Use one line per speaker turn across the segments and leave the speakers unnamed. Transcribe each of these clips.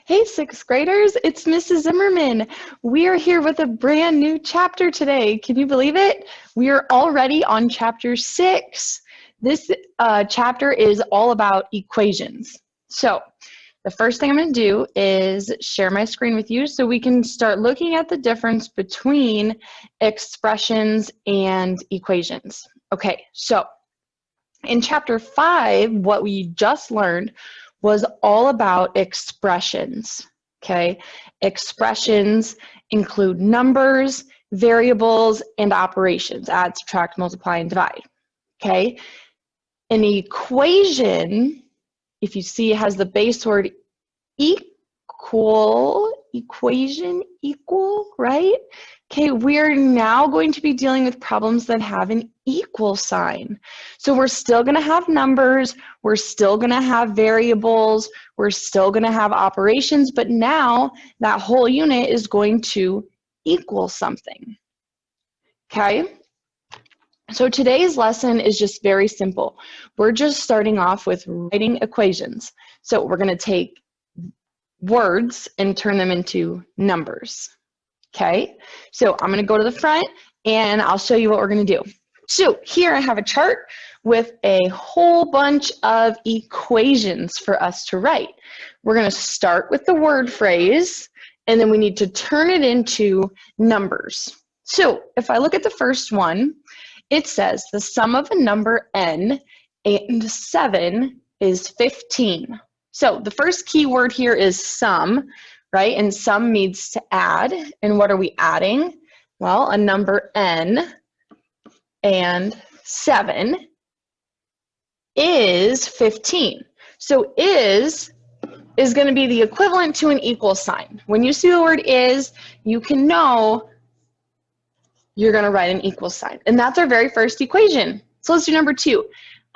Hey, sixth graders, it's Mrs. Zimmerman. We are here with a brand new chapter today. Can you believe it? We are already on chapter 6. This chapter is all about equations. So the first thing I'm going to do is share my screen with you so we can start looking at the difference between expressions and equations. Okay, so in chapter 5, what we just learned was all about expressions, okay? Expressions include numbers, variables, and operations, add, subtract, multiply, and divide, okay? An equation, if you see, has the base word equal, right? Okay, we're now going to be dealing with problems that have an equal sign. So we're still going to have numbers, we're still going to have variables, we're still going to have operations, but now that whole unit is going to equal something. Okay? So today's lesson is just very simple. We're just starting off with writing equations. So we're going to take words and turn them into numbers. Okay, so I'm going to go to the front and I'll show you what we're going to do. So here I have a chart with a whole bunch of equations for us to write. We're going to start with the word phrase and then we need to turn it into numbers. So if I look at the first one, it says the sum of a number n and 7 is 15. So the first key word here is sum, right? And sum means to add. And what are we adding? Well, a number n and 7 is 15. So is going to be the equivalent to an equal sign. When you see the word is, you can know you're going to write an equal sign. And that's our very first equation. So let's do number 2.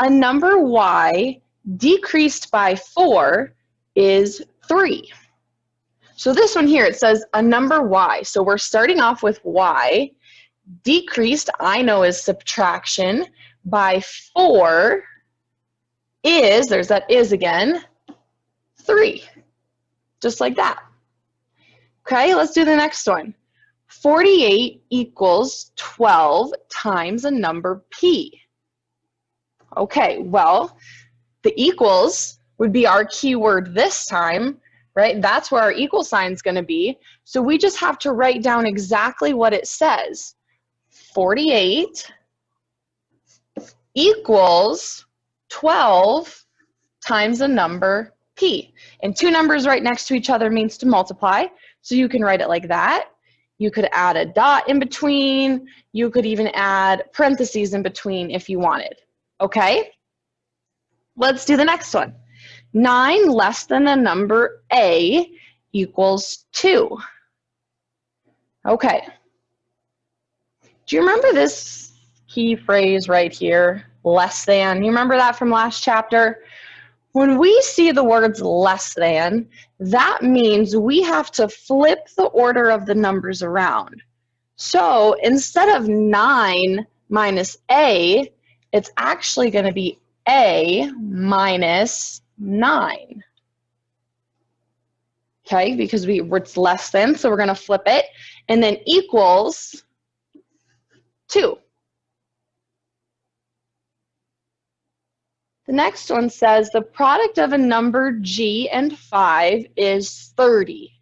A number y decreased by 4 is 3. So this one here, it says a number y. So we're starting off with y. Decreased, I know, is subtraction. By 4 is, there's that is again, 3. Just like that. Okay, let's do the next one. 48 equals 12 times a number p. Okay, well, the equals would be our keyword this time, right? That's where our equal sign is going to be. So we just have to write down exactly what it says. 48 equals 12 times a number p. And two numbers right next to each other means to multiply. So you can write it like that. You could add a dot in between. You could even add parentheses in between if you wanted. Okay? Let's do the next one. 9 less than the number a equals 2. Okay. Do you remember this key phrase right here? Less than. You remember that from last chapter? When we see the words less than, that means we have to flip the order of the numbers around. So instead of 9 minus a, it's actually going to be a minus 9. Okay, because it's less than, so we're going to flip it. And then equals 2. The next one says the product of a number g and 5 is 30.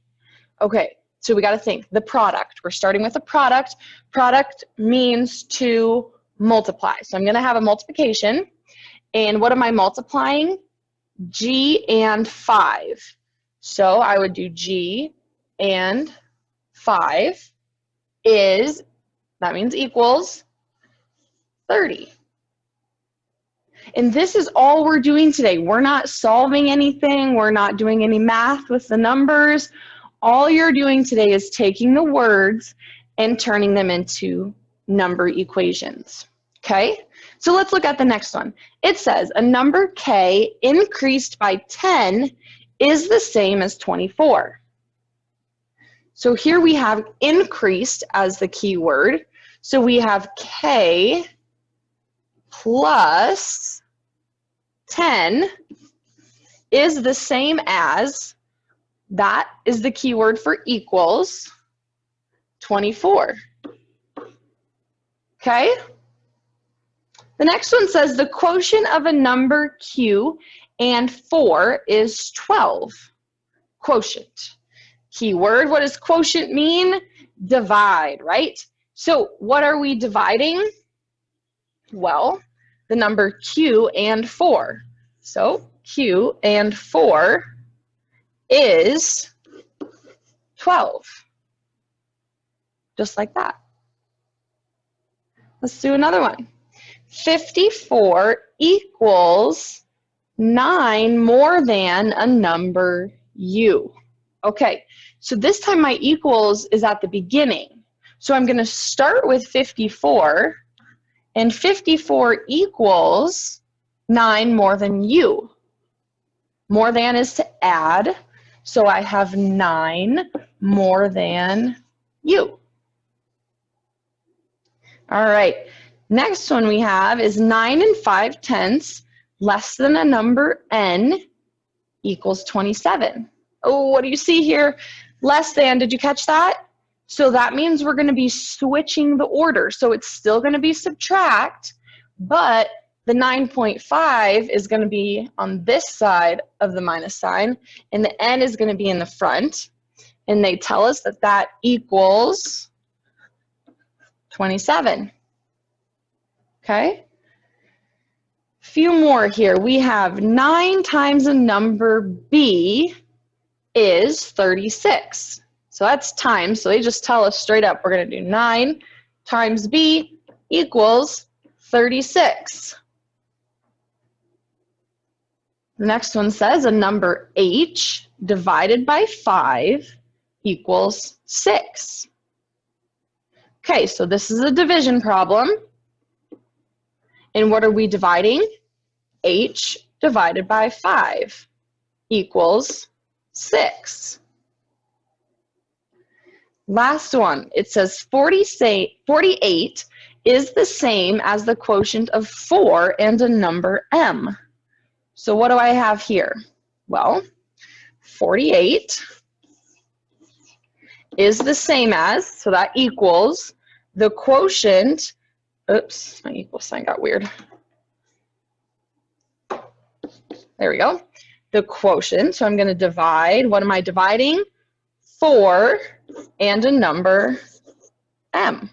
Okay, so we got to think. The product. We're starting with a product. Product means to multiply. So I'm going to have a multiplication. And what am I multiplying? G and 5. So I would do G and 5 is, that means equals 30. And this is all we're doing today. We're not solving anything. We're not doing any math with the numbers. All you're doing today is taking the words and turning them into number equations. Okay? So let's look at the next one. It says a number k increased by 10 is the same as 24. So here we have increased as the key word. So we have k plus 10 is the same as That is the keyword for equals 24. Okay? The next one says the quotient of a number q and 4 is 12. Quotient. Keyword, what does quotient mean? Divide, right? So what are we dividing? Well, the number q and 4. So q and 4 is 12. Just like that. Let's do another one. 54 equals 9 more than a number u. Okay, so this time my equals is at the beginning. So I'm going to start with 54, and 54 equals 9 more than u. More than is to add, so I have 9 more than u. All right, next one we have is 9 and 5/10 less than a number n equals 27. Oh, what do you see here? Less than, did you catch that? So that means we're going to be switching the order. So it's still going to be subtract, but the 9.5 is going to be on this side of the minus sign, and the n is going to be in the front. And they tell us that that equals 27. Okay? Few more here. We have 9 times a number b is 36. So that's times. So they just tell us straight up we're going to do 9 times b equals 36. The next one says a number h divided by 5 equals 6. Okay, so this is a division problem. And what are we dividing? H divided by 5 equals 6. Last one, it says 48 is the same as the quotient of 4 and a number m. So what do I have here? Well, 48 is the same as, so that equals the quotient, oops, my equal sign got weird. There we go. The quotient, so I'm going to divide, what am I dividing? 4 and a number m.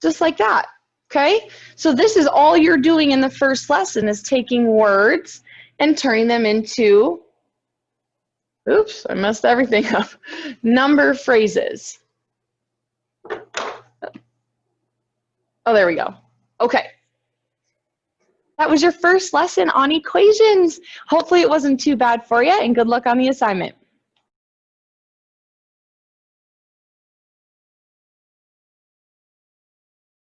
Just like that, okay? So this is all you're doing in the first lesson is taking words and turning them into, oops, I messed everything up, number phrases. Oh, there we go. Okay. That was your first lesson on equations. Hopefully it wasn't too bad for you, and good luck on the assignment.